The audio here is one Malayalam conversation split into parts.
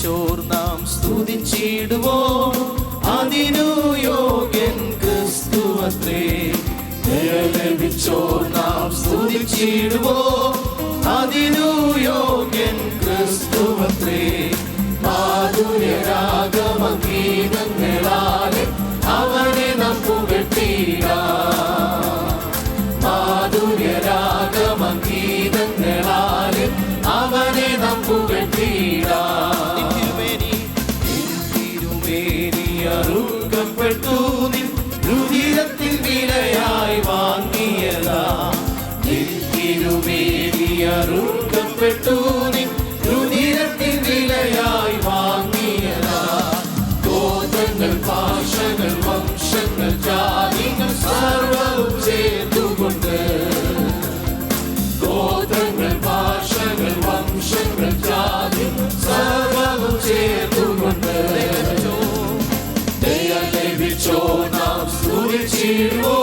ലഭിച്ചോർ നാം സ്തുതിച്ചിടുവോ, അതിനു യോഗ്യൻ ക്രിസ്തുവത്രേ. ദയ ലഭിച്ചോർ നാം സ്തുതിച്ചിടുവോ, അതിനു യോഗ്യൻ ക്രിസ്തുവത്രേ. മാധുര്യരാഗമഗീതങ്ങളാലെ അവനെ നാം പുകഴ്ത്തിടാം. മാധുര്യരാഗമഗീതങ്ങളാലെ അവനെ നാം പുകഴ്ത്തിടാം. തിരുമേനി അറുക്കപ്പെട്ടു നിൻ രുധിരത്തിൻ വിലയായി വാങ്ങിയതാ. തിരുമേനി അറുക്കപ്പെട്ടു നിൻ രുധിരത്തിൻ വിലയായി വാങ്ങിയതാ. ഗോത്രങ്ങൾ, ഭാഷകൾ, വംശങ്ങൾ, ജാതികൾ സർവ്വവും ചേർത്തുകൊണ്ട്, ഗോത്രങ്ങൾ, ഭാഷകൾ, വംശങ്ങൾ, ജാതികൾ സർവ്വവും ചേർത്തുകൊണ്ട് ദയ ലഭിച്ചോ നാം സ്തുതിച്ചിടുവോ,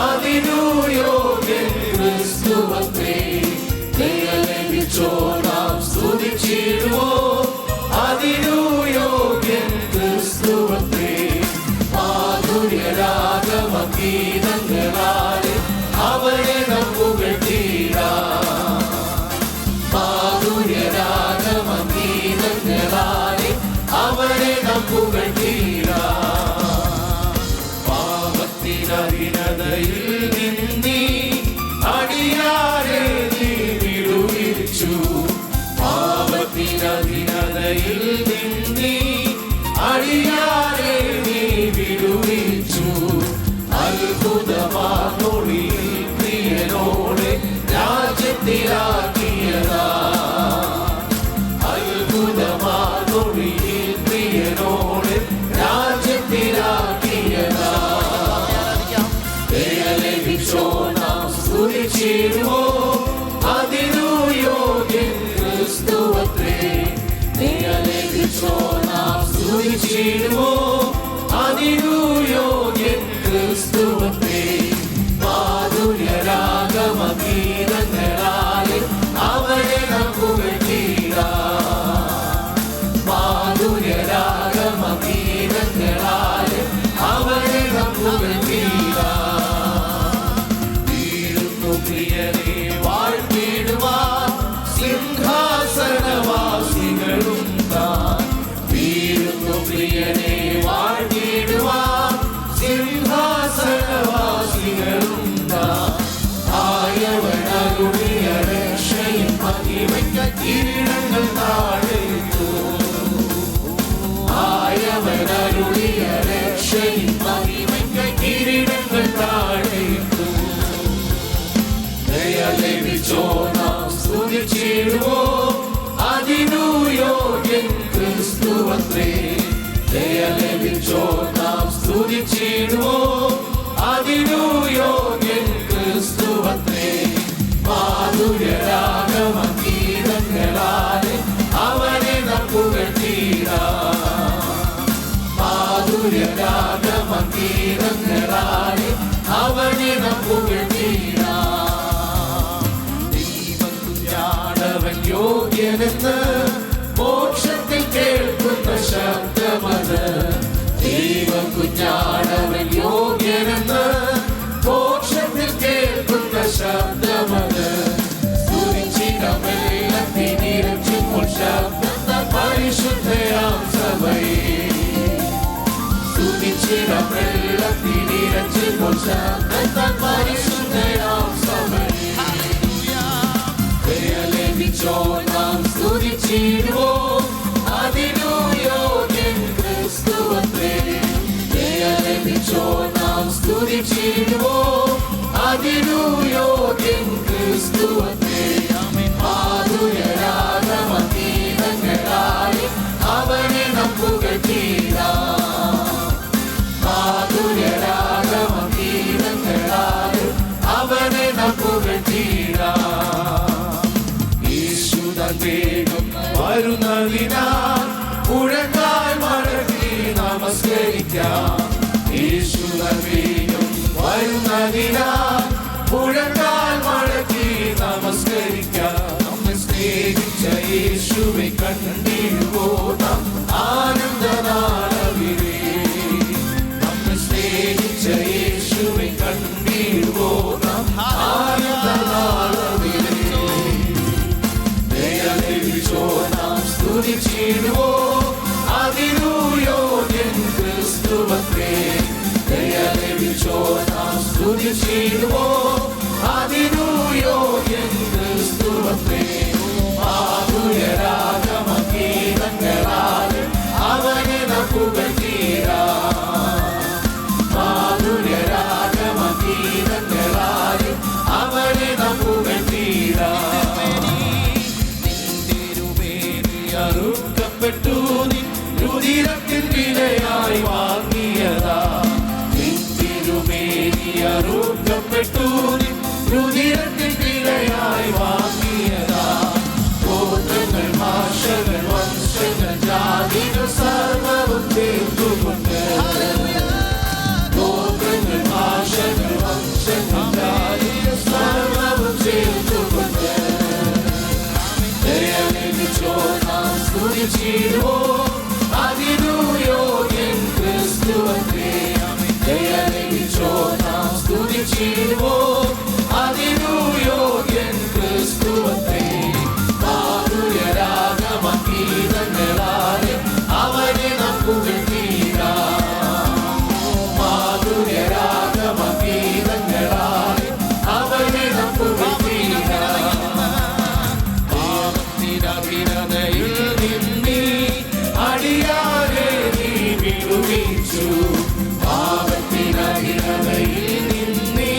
അതിനു യോഗ്യൻ ക്രിസ്തുവത്രേ. ദയ ലഭിച്ചോ നാം സ്തുതിച്ചിടുവോ, അതിനു യോഗ്യൻ ക്രിസ്തുവത്രേ. മാധുര്യരാഗമഗീതങ്ങളാലെ അവനെ നാം പുകഴ്ത്തിടാം. മാധുര്യരാഗമഗീതങ്ങളാലെ അവനെ നാം പുകഴ്ത്തിടാം. പാപത്തിനധീനതയിൽ നിന്നീ അടിയാരെ നീ വിടുവിച്ചു. പാപത്തിനധീനതയിൽ നിന്നീ അടിയാരെ നീ വിടുവിച്ചു. അത്ഭുതമാർന്നൊളിയിൽ പ്രിയനോടെ രാജ്യത്തിലാക്കിയതാ. അത്ഭുതമാർന്നൊളിയിൽ പ്രിയനോടെ രാജ്യത്തിലാക്കിയതാ. ദയ ലഭിച്ചോ നാം സ്തുതിച്ചിടുവോ, അതിനു യോഗ്യൻ ക്രിസ്തുവത്രേ. ദയ ലഭിച്ചോ നാം സ്തുതിച്ചിടുവോ, അതിനു യോഗ്യൻ ക്രിസ്തുവത്രേ. മാധുര്യരാഗമഗീതങ്ങളാലെ അവനെ നാം പുകഴ്ത്തിടാം. മാധുര്യരാഗമഗീതങ്ങളാലെ അവനെ നാം പുകഴ്ത്തിടാം. വീഴുന്നു പ്രിയനെ വാഴ്ത്തിടുവാൻ സിംഹാസനവാസികളും താൻ. വീഴുന്നു പ്രിയനെ വാഴ്ത്തിടുവാൻ സിംഹാസനവാസികളും താൻ. ആയവനരുളിയ രക്ഷയും മഹിമയ്ക്ക കിരീടങ്ങൾ താഴെത്തു. ആയവനരുളിയ രക്ഷയും മഹിമയ്ക്ക കിരീടങ്ങൾ താഴെത്തു. ദയ ലഭിച്ചോ നാം സ്തുതിച്ചിടുവോ, അതിനു യോഗ്യൻ ക്രിസ്തുവത്രേ. ദയ ലഭിച്ചോ നാം സ്തുതിച്ചിടുവോ, അതിനു യോഗ്യൻ ക്രിസ്തുവത്രേ. മാധുര്യരാഗമഗീതങ്ങളാലെ അവനെ നാം പുകഴ്ത്തിടാം. മാധുര്യരാഗമഗീതങ്ങളാലെ അവനെ നാം പുകഴ്ത്തിടാം. ദൈവകുഞ്ഞാടവൻ യോഗ്യനെന്ന് മോക്ഷത്തിൽ കേൾക്കുന്ന ശബ്ദമത്. ദൈവകുഞ്ഞാടവൻ യോഗ്യനെന്ന് മോക്ഷത്തിൽ കേൾക്കുന്ന ശബ്ദമത്. സ്തുതിച്ചിടമെല്ലത്തിനിരച്ചിപ്പോൾ ശബ്ദം പരിശുദ്ധയാം സഭയെ. സ്തുതിച്ചിടമെല്ലത്തിനിരച്ചിപ്പോൾ ശബ്ദം പരിശുദ്ധയാം സഭയെ. ദയ ലഭിച്ചോ നാം സ്തുതിച്ചിടുവോ, അതിനു യോഗ്യൻ ക്രിസ്തുവത്രേ. ദയ ലഭിച്ചോ നാം സ്തുതിച്ചിടുവോ, അതിനു യോഗ്യൻ ക്രിസ്തുവത്രേ. മാധുര്യരാഗമഗീതങ്ങളാലെ അവനെ നാം പുകഴ്ത്തിടാം. മാധുര്യരാഗമഗീതങ്ങളാലെ അവനെ നാം പുകഴ്ത്തിടാം. യേശുദാൻ വേഗം വരുന്നതിനാൽ മുഴങ്ങാൽ മടക്കി നമസ്കരിക്കാം. യേശുദാൻ വേഗം വരുന്നതിനാൽ മുഴങ്ങാൽ മടക്കി നമസ്കരിക്കാം. നമ്മെ സ്നേഹിച്ച യേശുവെ കണ്ടിടുവോ, യേശുവെ കണ്ടിടുവോ നാം ആനന്ദനാളമില്ലേ. ദയ ലഭിച്ചോ നാം സ്തുതിച്ചിടുവോ അതിനുയോഗ്യൻ ക്രിസ്തുവത്രേ. ദയ ലഭിച്ചോ നാം സ്തുതിച്ചിടുവോ അതിനുയോഗ്യൻ ക്രിസ്തുവത്രേ. മാധുര്യരാഗമഗീതങ്ങളാൽ അവനെ നാം പുകഴ്ത്തിടാം. മാധുര്യരാഗമഗീതങ്ങളാൽ അവനെ നാം പുകഴ്ത്തിടാം. അറുക്കപ്പെട്ടു നിൻ രുധിരത്തിൻ വിലയായി വാങ്ങിയതാ. നിൻ തിരുമേനി അറുക്കപ്പെട്ടു നിൻ രുധിരത്തിൻ വിലയായി വാങ്ങിയതാ. ഗോത്രങ്ങൾ ഭാഷകൾ വംശങ്ങൾ ജാതികൾ സർവ്വവും ചേർത്തുകൊണ്ട്. ഗോത്രങ്ങൾ ഭാഷകൾ വംശങ്ങൾ ജാതികൾ സർവ്വവും ചേർത്തുകൊണ്ട്. നാം സ്തുതിച്ചിടുവോ അതിനുയോഗ്യൻ ക്രിസ്തുവത്രേ. ദയ ലഭിച്ചോ നാം സ്തുതിച്ചിടുവോ അതിനുയോഗ്യൻ ക്രിസ്തുവത്രേ. മാധുര്യരാഗമഗീതങ്ങളാൽ അവനെ നാം പുകഴ്ത്തിടാം. മാധുര്യരാഗമഗീതങ്ങളാൽ അവനെ നാം പുകഴ്ത്തിടാം. അടിയാരെ നീ വിടുവിച്ചു. പാപത്തിനഹിരതയിൽ നിന്നീ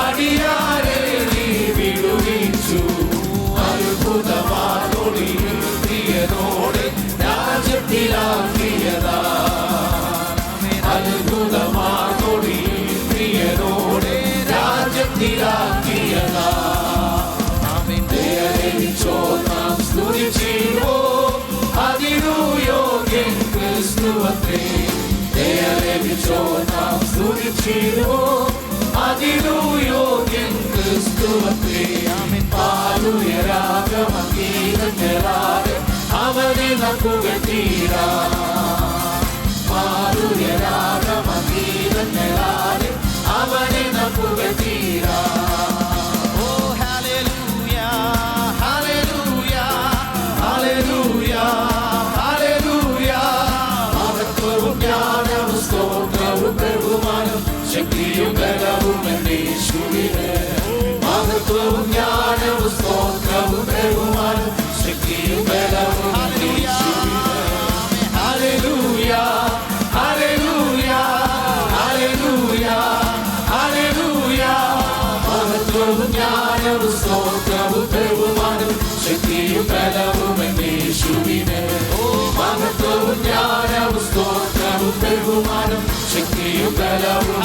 അടിയാരെ നീ വിടുവിച്ചു. അത്ഭുതമാതൊളിയിൽ പ്രിയനോടെ രാജ്യത്തിലാക്കിയതാ. അത്ഭുതമാതൊളിയിൽ പ്രിയനോടെ രാജ്യത്തിലാക്കിയതാ. ദയ ലഭിച്ചോ നാം സ്തുതിച്ചിടുവോ അതിനുയോഗ്യൻ ക്രിസ്തുവത്രേ. ദയ ലഭിച്ചോ നാം സ്തുതിച്ചിടുവോ അതിനുയോഗ്യൻ ക്രിസ്തുവത്രേ. മാധുര്യരാഗമഗീതങ്ങളാൽ അവനെ നാം പുകഴ്ത്തിടാം. മാധുര്യരാഗമഗീതങ്ങളാൽ അവനെ നാം പുകഴ്ത്തിടാം. ശക്തിയും ബലവും യേശുവിന്. മഹത്വവും ജ്ഞാനവും സ്തോത്രവും ബഹുമാനം ശക്തിയും ബലവും യേശുവിന്. Hallelujah hallelujah hallelujah hallelujah. മഹത്വവും ജ്ഞാനവും സ്തോത്രവും ബഹുമാനം ശക്തിയും ബലവും യേശുവിന്. മഹത്വവും ജ്ഞാനവും സ്തോത്രവും ബഹുമാനം ശക്തിയും ബലവും